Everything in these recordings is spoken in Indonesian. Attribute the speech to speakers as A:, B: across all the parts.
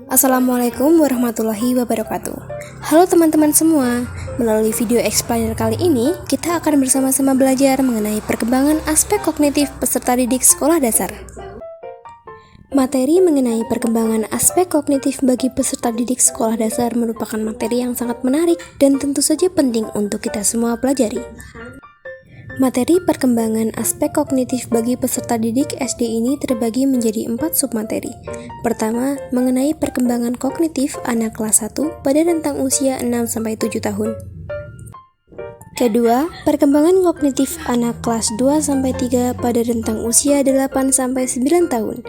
A: Assalamualaikum warahmatullahi wabarakatuh. Halo teman-teman semua, melalui video explainer kali ini kita akan bersama-sama belajar mengenai perkembangan aspek kognitif peserta didik sekolah dasar. Materi mengenai perkembangan aspek kognitif bagi peserta didik sekolah dasar merupakan materi yang sangat menarik dan tentu saja penting untuk kita semua pelajari. Materi perkembangan aspek kognitif bagi peserta didik SD ini terbagi menjadi 4 submateri. Pertama, mengenai perkembangan kognitif anak kelas 1 pada rentang usia 6-7 tahun. Kedua, perkembangan kognitif anak kelas 2-3 pada rentang usia 8-9 tahun.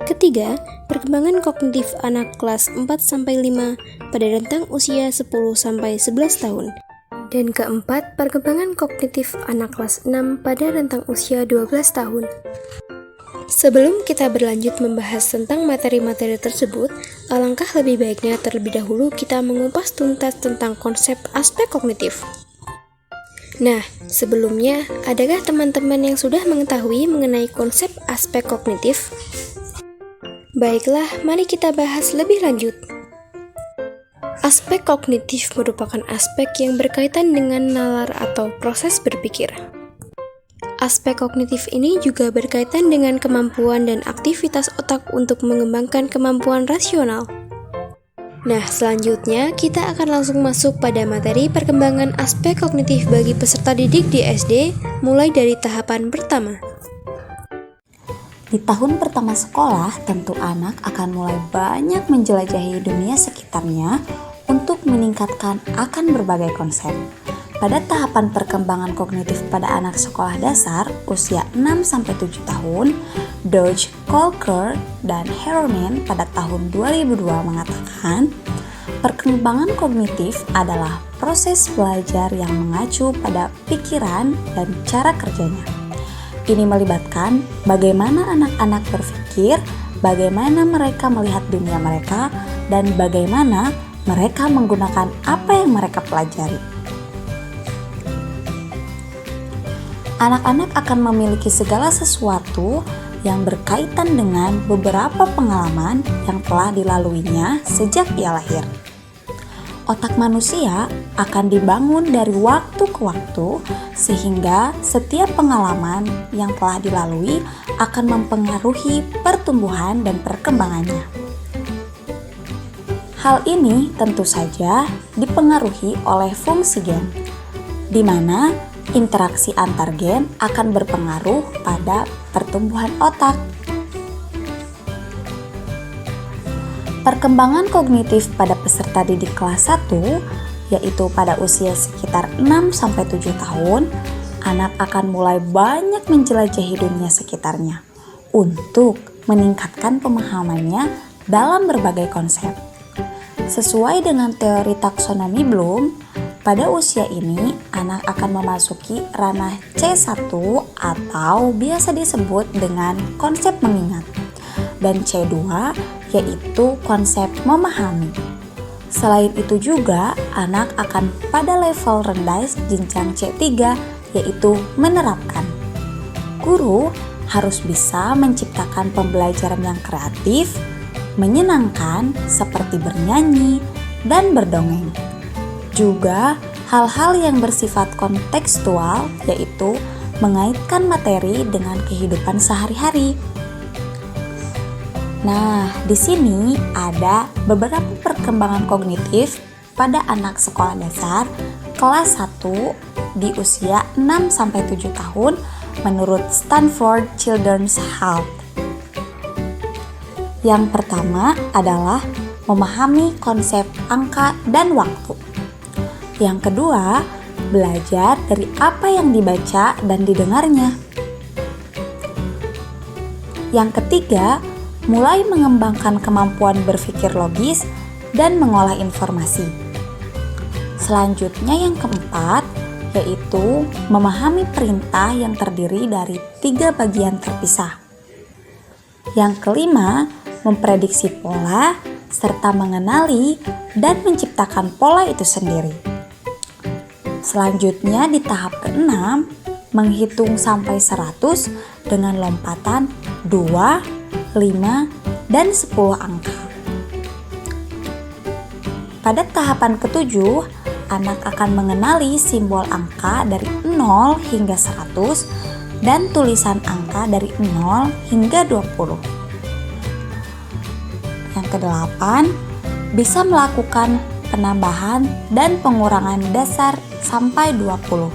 A: Ketiga, perkembangan kognitif anak kelas 4-5 pada rentang usia 10-11 tahun. Dan keempat, perkembangan kognitif anak kelas 6 pada rentang usia 12 tahun. Sebelum kita berlanjut membahas tentang materi-materi tersebut, alangkah lebih baiknya terlebih dahulu kita mengupas tuntas tentang konsep aspek kognitif. Nah, sebelumnya, adakah teman-teman yang sudah mengetahui mengenai konsep aspek kognitif? Baiklah, mari kita bahas lebih lanjut. Aspek kognitif merupakan aspek yang berkaitan dengan nalar atau proses berpikir. Aspek kognitif ini juga berkaitan dengan kemampuan dan aktivitas otak untuk mengembangkan kemampuan rasional. Nah, selanjutnya kita akan langsung masuk pada materi perkembangan aspek kognitif bagi peserta didik di SD, mulai dari tahapan pertama.
B: Di tahun pertama sekolah, tentu anak akan mulai banyak menjelajahi dunia sekitarnya untuk meningkatkan akan berbagai konsep. Pada tahapan perkembangan kognitif pada anak sekolah dasar usia 6-7 tahun, Dodge, Colker, dan Harriman pada tahun 2002 mengatakan, perkembangan kognitif adalah proses belajar yang mengacu pada pikiran dan cara kerjanya. Ini melibatkan bagaimana anak-anak berpikir, bagaimana mereka melihat dunia mereka, dan bagaimana mereka menggunakan apa yang mereka pelajari. Anak-anak akan memiliki segala sesuatu yang berkaitan dengan beberapa pengalaman yang telah dilaluinya sejak ia lahir. Otak manusia akan dibangun dari waktu ke waktu, sehingga setiap pengalaman yang telah dilalui akan mempengaruhi pertumbuhan dan perkembangannya. Hal ini tentu saja dipengaruhi oleh fungsi gen, di mana interaksi antar gen akan berpengaruh pada pertumbuhan otak. Perkembangan kognitif pada peserta didik kelas 1, yaitu pada usia sekitar 6-7 tahun, anak akan mulai banyak menjelajahi dunia sekitarnya untuk meningkatkan pemahamannya dalam berbagai konsep. Sesuai dengan teori taksonomi Bloom, pada usia ini anak akan memasuki ranah C1 atau biasa disebut dengan konsep mengingat, dan C2 yaitu konsep memahami. Selain itu juga anak akan pada level rendah jenjang C3 yaitu menerapkan. Guru harus bisa menciptakan pembelajaran yang kreatif, menyenangkan seperti bernyanyi dan berdongeng. Juga hal-hal yang bersifat kontekstual yaitu mengaitkan materi dengan kehidupan sehari-hari. Nah, di sini ada beberapa perkembangan kognitif pada anak sekolah dasar kelas 1 di usia 6-7 tahun menurut Stanford Children's Health. Yang pertama adalah memahami konsep angka dan waktu. Yang kedua, belajar dari apa yang dibaca dan didengarnya. Yang ketiga, mulai mengembangkan kemampuan berpikir logis dan mengolah informasi. Selanjutnya yang keempat, yaitu memahami perintah yang terdiri dari 3 bagian terpisah. Yang kelima, memprediksi pola, serta mengenali dan menciptakan pola itu sendiri. Selanjutnya di tahap ke-6, menghitung sampai 100 dengan lompatan 2, 5, dan 10 angka. Pada tahapan ketujuh, anak akan mengenali simbol angka dari 0 hingga 100 dan tulisan angka dari 0 hingga 20. Yang kedelapan, bisa melakukan penambahan dan pengurangan dasar sampai 20.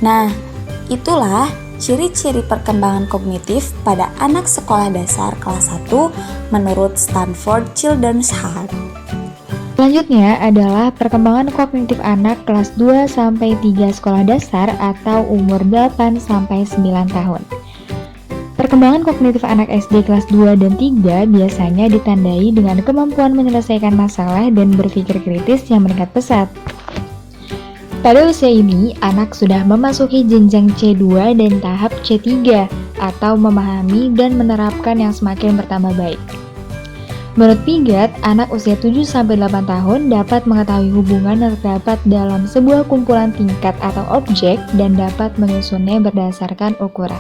B: Nah, itulah ciri-ciri perkembangan kognitif pada anak sekolah dasar kelas 1 menurut Stanford Children's Health.
C: Selanjutnya adalah perkembangan kognitif anak kelas 2 sampai 3 sekolah dasar atau umur 8 sampai 9 tahun. Perkembangan kognitif anak SD kelas 2 dan 3 biasanya ditandai dengan kemampuan menyelesaikan masalah dan berpikir kritis yang meningkat pesat. Pada usia ini, anak sudah memasuki jenjang C2 dan tahap C3 atau memahami dan menerapkan yang semakin bertambah baik. Menurut Piaget, anak usia 7-8 tahun dapat mengetahui hubungan yang terdapat dalam sebuah kumpulan tingkat atau objek dan dapat menyusunnya berdasarkan ukuran.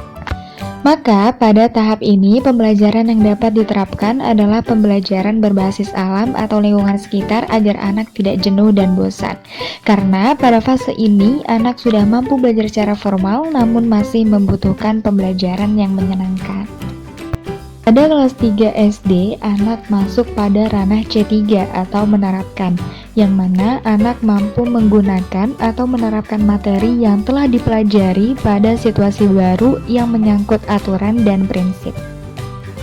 C: Maka, pada tahap ini, pembelajaran yang dapat diterapkan adalah pembelajaran berbasis alam atau lingkungan sekitar agar anak tidak jenuh dan bosan. Karena pada fase ini, anak sudah mampu belajar secara formal namun masih membutuhkan pembelajaran yang menyenangkan. Pada kelas 3 SD, anak masuk pada ranah C3 atau menerapkan, yang mana anak mampu menggunakan atau menerapkan materi yang telah dipelajari pada situasi baru yang menyangkut aturan dan prinsip.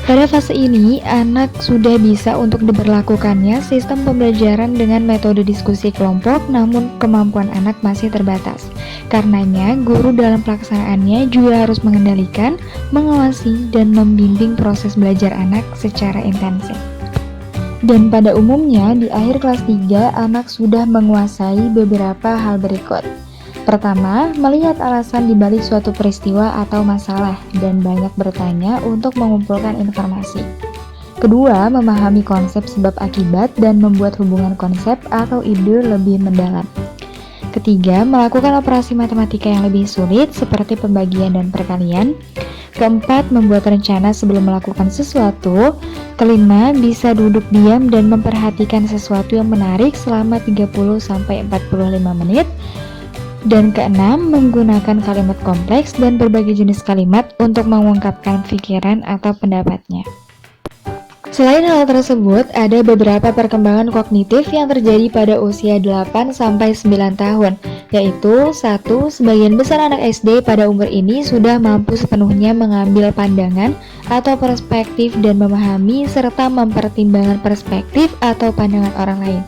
C: Pada fase ini, anak sudah bisa untuk diberlakukannya sistem pembelajaran dengan metode diskusi kelompok, namun kemampuan anak masih terbatas. Karenanya, guru dalam pelaksanaannya juga harus mengendalikan, mengawasi, dan membimbing proses belajar anak secara intensif. Dan pada umumnya, di akhir kelas 3, anak sudah menguasai beberapa hal berikut. Pertama, melihat alasan dibalik suatu peristiwa atau masalah dan banyak bertanya untuk mengumpulkan informasi. Kedua, memahami konsep sebab akibat dan membuat hubungan konsep atau ide lebih mendalam. Ketiga, melakukan operasi matematika yang lebih sulit seperti pembagian dan perkalian. Keempat, membuat rencana sebelum melakukan sesuatu. Kelima, bisa duduk diam dan memperhatikan sesuatu yang menarik selama 30-45 menit. Dan keenam, menggunakan kalimat kompleks dan berbagai jenis kalimat untuk mengungkapkan pikiran atau pendapatnya. Selain hal tersebut, ada beberapa perkembangan kognitif yang terjadi pada usia 8-9 tahun, yaitu 1. Sebagian besar anak SD pada umur ini sudah mampu sepenuhnya mengambil pandangan atau perspektif dan memahami serta mempertimbangkan perspektif atau pandangan orang lain.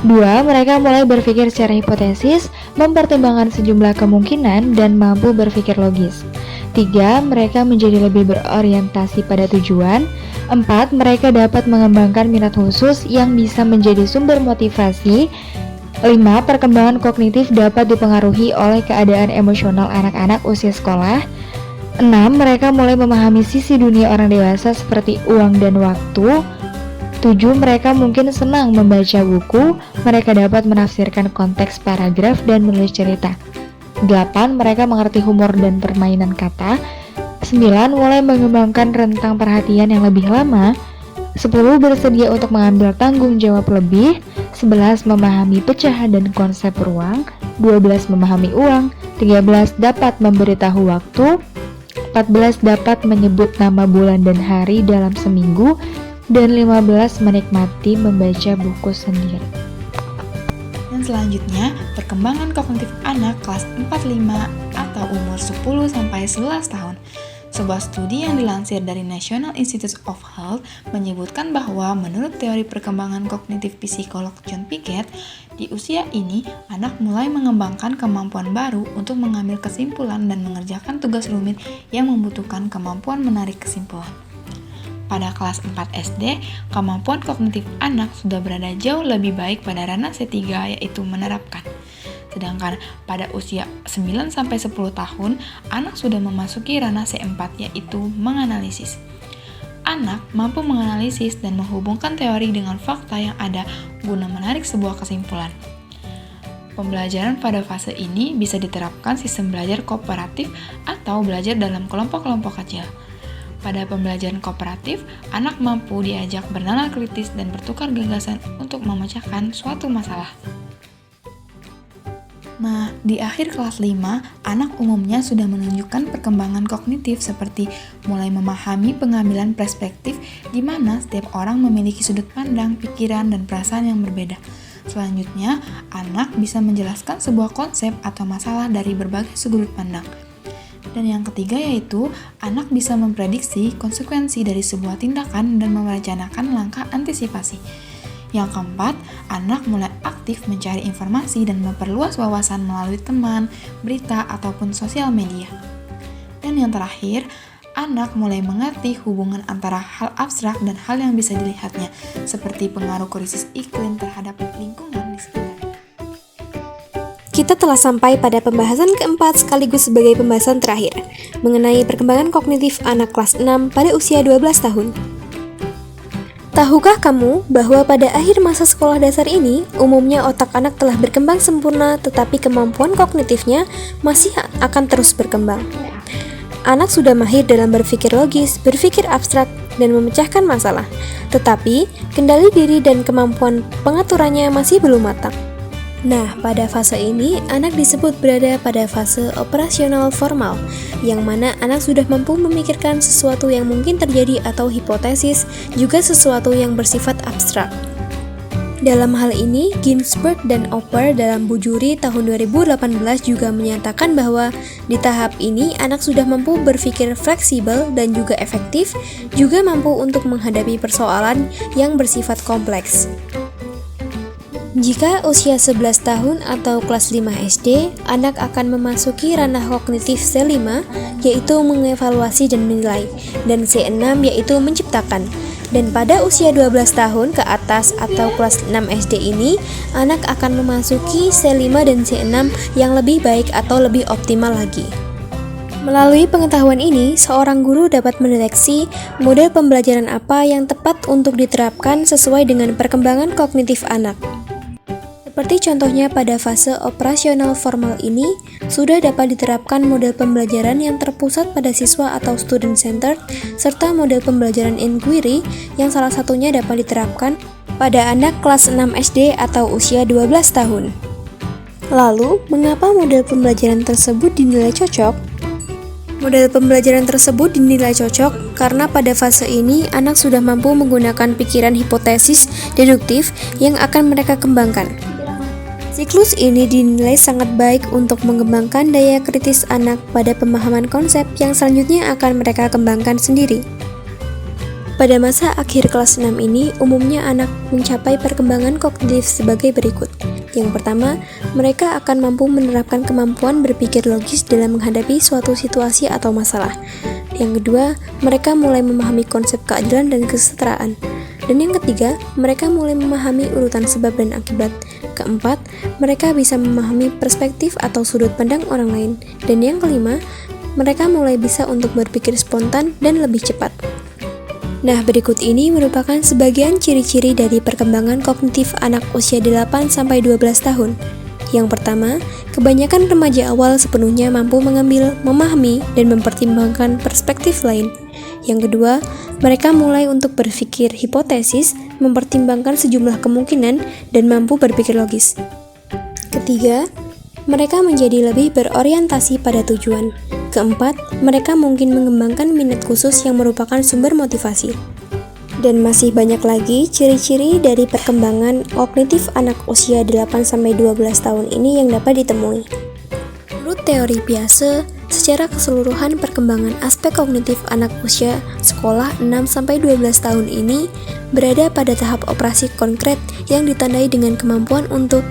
C: 2. Mereka mulai berpikir secara hipotesis, mempertimbangkan sejumlah kemungkinan, dan mampu berpikir logis. 3. Mereka menjadi lebih berorientasi pada tujuan. 4. Mereka dapat mengembangkan minat khusus yang bisa menjadi sumber motivasi. 5. Perkembangan kognitif dapat dipengaruhi oleh keadaan emosional anak-anak usia sekolah. 6. Mereka mulai memahami sisi dunia orang dewasa seperti uang dan waktu. 7. Mereka mungkin senang membaca buku, mereka dapat menafsirkan konteks paragraf dan menulis cerita. 8. Mereka mengerti humor dan permainan kata. 9. Mulai mengembangkan rentang perhatian yang lebih lama. 10. Bersedia untuk mengambil tanggung jawab lebih. 11. Memahami pecahan dan konsep ruang. 12. Memahami uang. 13. Dapat memberitahu waktu. 14. Dapat menyebut nama bulan dan hari dalam seminggu. Dan 15. Menikmati membaca buku sendiri.
D: Dan selanjutnya, perkembangan kognitif anak kelas 4-5 atau umur 10-11 tahun. Sebuah studi yang dilansir dari National Institutes of Health menyebutkan bahwa menurut teori perkembangan kognitif psikolog John Piaget, di usia ini anak mulai mengembangkan kemampuan baru untuk mengambil kesimpulan dan mengerjakan tugas rumit yang membutuhkan kemampuan menarik kesimpulan. Pada kelas 4 SD, kemampuan kognitif anak sudah berada jauh lebih baik pada ranah C3 yaitu menerapkan. Sedangkan pada usia 9-10 tahun, anak sudah memasuki ranah C4 yaitu menganalisis. Anak mampu menganalisis dan menghubungkan teori dengan fakta yang ada guna menarik sebuah kesimpulan. Pembelajaran pada fase ini bisa diterapkan sistem belajar kooperatif atau belajar dalam kelompok-kelompok kecil. Pada pembelajaran kooperatif, anak mampu diajak bernalar kritis dan bertukar gagasan untuk memecahkan suatu masalah. Nah, di akhir kelas 5, anak umumnya sudah menunjukkan perkembangan kognitif seperti mulai memahami pengambilan perspektif di mana setiap orang memiliki sudut pandang, pikiran, dan perasaan yang berbeda. Selanjutnya, anak bisa menjelaskan sebuah konsep atau masalah dari berbagai sudut pandang. Dan yang ketiga yaitu, anak bisa memprediksi konsekuensi dari sebuah tindakan dan merencanakan langkah antisipasi. Yang keempat, anak mulai aktif mencari informasi dan memperluas wawasan melalui teman, berita, ataupun sosial media. Dan yang terakhir, anak mulai mengerti hubungan antara hal abstrak dan hal yang bisa dilihatnya, seperti pengaruh krisis iklim terhadap lingkungan di sekitar.
A: Kita telah sampai pada pembahasan keempat sekaligus sebagai pembahasan terakhir, mengenai perkembangan kognitif anak kelas 6 pada usia 12 tahun. Tahukah kamu bahwa pada akhir masa sekolah dasar ini, umumnya otak anak telah berkembang sempurna, tetapi kemampuan kognitifnya masih akan terus berkembang. Anak sudah mahir dalam berpikir logis, berpikir abstrak, dan memecahkan masalah. Tetapi, kendali diri dan kemampuan pengaturannya masih belum matang. Nah, pada fase ini, anak disebut berada pada fase operasional formal, yang mana anak sudah mampu memikirkan sesuatu yang mungkin terjadi atau hipotesis, juga sesuatu yang bersifat abstrak. Dalam hal ini, Ginsberg dan Opper dalam Bujuri tahun 2018 juga menyatakan bahwa di tahap ini anak sudah mampu berpikir fleksibel dan juga efektif, juga mampu untuk menghadapi persoalan yang bersifat kompleks. Jika usia 11 tahun atau kelas 5 SD, anak akan memasuki ranah kognitif C5, yaitu mengevaluasi dan menilai, dan C6 yaitu menciptakan. Dan pada usia 12 tahun ke atas atau kelas 6 SD ini, anak akan memasuki C5 dan C6 yang lebih baik atau lebih optimal lagi. Melalui pengetahuan ini, seorang guru dapat mendeteksi model pembelajaran apa yang tepat untuk diterapkan sesuai dengan perkembangan kognitif anak. Seperti contohnya pada fase operasional formal ini, sudah dapat diterapkan model pembelajaran yang terpusat pada siswa atau student-centered, serta model pembelajaran inquiry yang salah satunya dapat diterapkan pada anak kelas 6 SD atau usia 12 tahun. Lalu, mengapa model pembelajaran tersebut dinilai cocok? Model pembelajaran tersebut dinilai cocok karena pada fase ini anak sudah mampu menggunakan pikiran hipotesis deduktif yang akan mereka kembangkan. Siklus ini dinilai sangat baik untuk mengembangkan daya kritis anak pada pemahaman konsep yang selanjutnya akan mereka kembangkan sendiri. Pada masa akhir kelas 6 ini, umumnya anak mencapai perkembangan kognitif sebagai berikut. Yang pertama, mereka akan mampu menerapkan kemampuan berpikir logis dalam menghadapi suatu situasi atau masalah. Yang kedua, mereka mulai memahami konsep keadilan dan kesetaraan. Dan yang ketiga, mereka mulai memahami urutan sebab dan akibat. Keempat, mereka bisa memahami perspektif atau sudut pandang orang lain. Dan yang kelima, mereka mulai bisa untuk berpikir spontan dan lebih cepat. Nah, berikut ini merupakan sebagian ciri-ciri dari perkembangan kognitif anak usia 8-12 tahun. Yang pertama, kebanyakan remaja awal sepenuhnya mampu mengambil, memahami, dan mempertimbangkan perspektif lain. Yang kedua, mereka mulai untuk berpikir hipotesis, mempertimbangkan sejumlah kemungkinan, dan mampu berpikir logis. Ketiga, mereka menjadi lebih berorientasi pada tujuan. Keempat, mereka mungkin mengembangkan minat khusus yang merupakan sumber motivasi. Dan masih banyak lagi ciri-ciri dari perkembangan kognitif anak usia 8-12 tahun ini yang dapat ditemui. Menurut teori Piaget, secara keseluruhan perkembangan aspek kognitif anak usia sekolah 6-12 tahun ini berada pada tahap operasi konkret yang ditandai dengan kemampuan untuk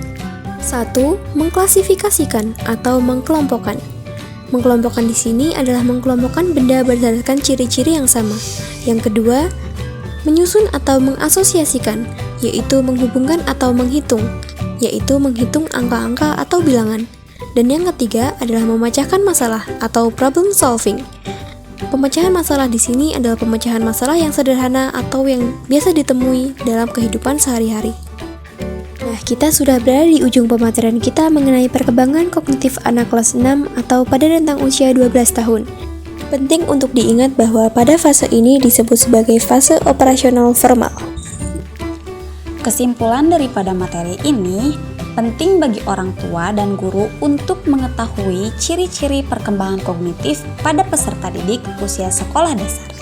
A: 1. Mengklasifikasikan atau mengkelompokkan. Mengkelompokkan di sini adalah mengkelompokkan benda berdasarkan ciri-ciri yang sama. Yang kedua, menyusun atau mengasosiasikan, yaitu menghubungkan atau menghitung, yaitu menghitung angka-angka atau bilangan. Dan yang ketiga adalah memecahkan masalah atau problem solving. Pemecahan masalah di sini adalah pemecahan masalah yang sederhana atau yang biasa ditemui dalam kehidupan sehari-hari. Nah, kita sudah berada di ujung pematerian kita mengenai perkembangan kognitif anak kelas 6 atau pada rentang usia 12 tahun. Penting untuk diingat bahwa pada fase ini disebut sebagai fase operasional formal.
B: Kesimpulan daripada materi ini, penting bagi orang tua dan guru untuk mengetahui ciri-ciri perkembangan kognitif pada peserta didik usia sekolah dasar.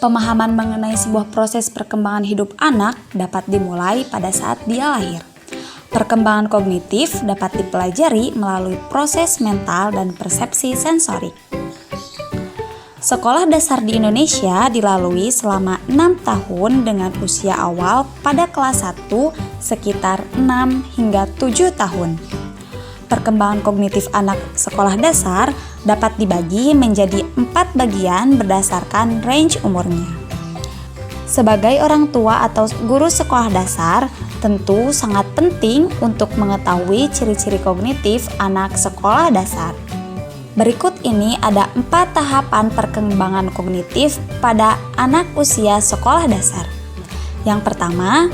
B: Pemahaman mengenai sebuah proses perkembangan hidup anak dapat dimulai pada saat dia lahir. Perkembangan kognitif dapat dipelajari melalui proses mental dan persepsi sensorik. Sekolah dasar di Indonesia dilalui selama 6 tahun dengan usia awal pada kelas 1 sekitar 6 hingga 7 tahun. Perkembangan kognitif anak sekolah dasar dapat dibagi menjadi 4 bagian berdasarkan range umurnya. Sebagai orang tua atau guru sekolah dasar, tentu sangat penting untuk mengetahui ciri-ciri kognitif anak sekolah dasar. Berikut ini ada 4 tahapan perkembangan kognitif pada anak usia sekolah dasar. Yang pertama,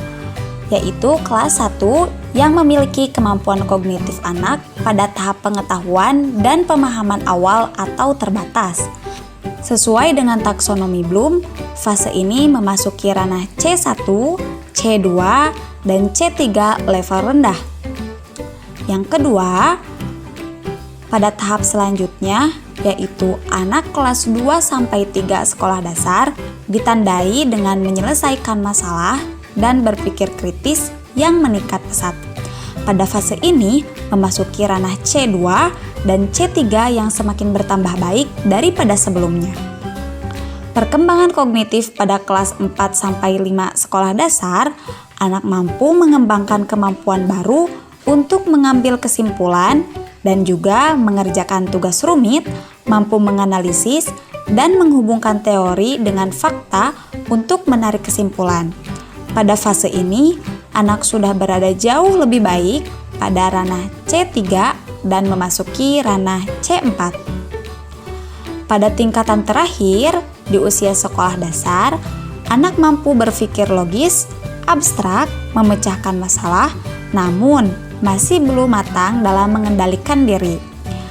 B: yaitu kelas 1 yang memiliki kemampuan kognitif anak pada tahap pengetahuan dan pemahaman awal atau terbatas. Sesuai dengan taksonomi Bloom, fase ini memasuki ranah C1, C2, dan C3 level rendah. Yang kedua, pada tahap selanjutnya, yaitu anak kelas 2-3 sekolah dasar, ditandai dengan menyelesaikan masalah dan berpikir kritis yang meningkat pesat. Pada fase ini, memasuki ranah C2 dan C3 yang semakin bertambah baik daripada sebelumnya. Perkembangan kognitif pada kelas 4-5 sekolah dasar, anak mampu mengembangkan kemampuan baru untuk mengambil kesimpulan dan juga mengerjakan tugas rumit, mampu menganalisis dan menghubungkan teori dengan fakta untuk menarik kesimpulan. Pada fase ini, anak sudah berada jauh lebih baik pada ranah C3 dan memasuki ranah C4. Pada tingkatan terakhir, di usia sekolah dasar, anak mampu berpikir logis, abstrak, memecahkan masalah, namun masih belum matang dalam mengendalikan diri.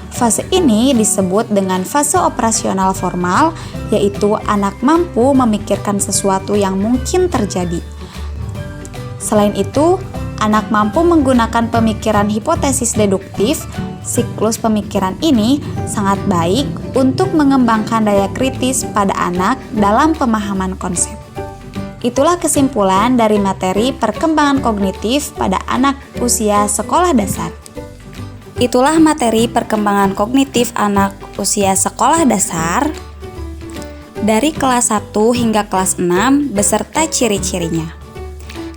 B: Fase ini disebut dengan fase operasional formal, yaitu anak mampu memikirkan sesuatu yang mungkin terjadi. Selain itu, anak mampu menggunakan pemikiran hipotesis deduktif. Siklus pemikiran ini sangat baik untuk mengembangkan daya kritis pada anak dalam pemahaman konsep. Itulah kesimpulan dari materi perkembangan kognitif pada anak usia sekolah dasar. Itulah materi perkembangan kognitif anak usia sekolah dasar dari kelas 1 hingga kelas 6 beserta ciri-cirinya.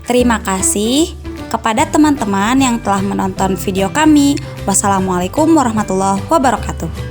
B: Terima kasih kepada teman-teman yang telah menonton video kami. Wassalamualaikum warahmatullahi wabarakatuh.